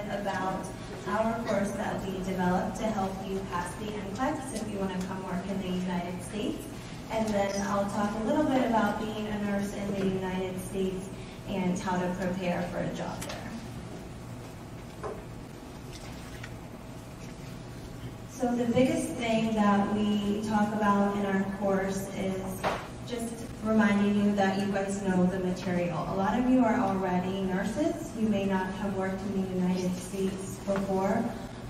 bit about our course that we developed to help you pass the NCLEX if you want to come work in the United States. And then I'll talk a little bit about being a nurse in the United States and how to prepare for a job there. So the biggest thing that we talk about in our course is just reminding you that you guys know the material. A lot of you are already nurses. You may not have worked in the United States before,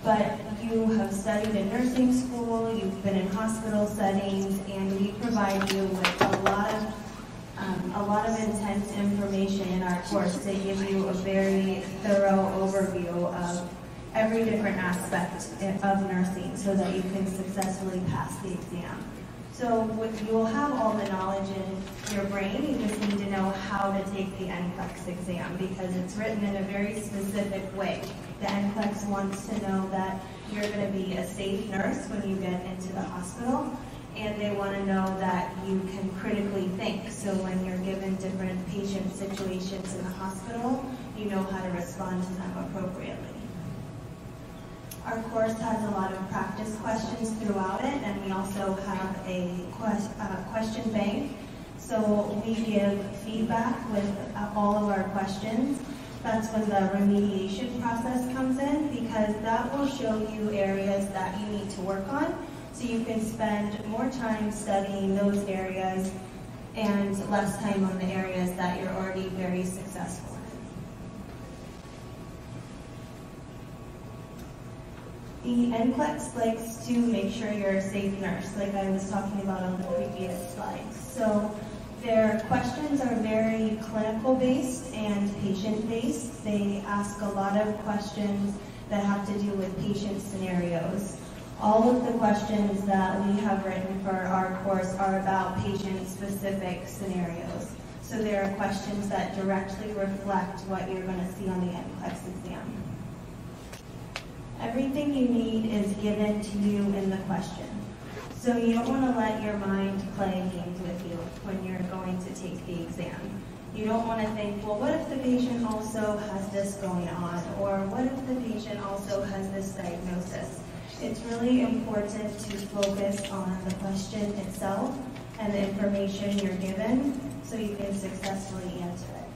but you have studied in nursing school, you've been in hospital settings, and we provide you with a lot of intense information in our course to give you a very thorough overview of every different aspect of nursing so that you can successfully pass the exam. So you will have all the knowledge in your brain, you just need to know how to take the NCLEX exam because it's written in a very specific way. The NCLEX wants to know that you're going to be a safe nurse when you get into the hospital, and they want to know that you can critically think. So when you're given different patient situations in the hospital, you know how to respond to them appropriately. Our course has a lot of practice questions throughout it, and we also have a question bank. So we give feedback with all of our questions. That's when the remediation process comes in, because that will show you areas that you need to work on, so you can spend more time studying those areas and less time on the areas that you're already very successful in. The NCLEX likes to make sure you're a safe nurse, like I was talking about on the previous slides. So their questions are very clinical-based and patient-based. They ask a lot of questions that have to do with patient scenarios. All of the questions that we have written for our course are about patient-specific scenarios. So there are questions that directly reflect what you're going to see on the NCLEX exam. Everything you need is given to you in the question. So you don't want to let your mind play games with you when you're going to take the exam. You don't want to think, well, what if the patient also has this going on? Or what if the patient also has this diagnosis? It's really important to focus on the question itself and the information you're given so you can successfully answer it.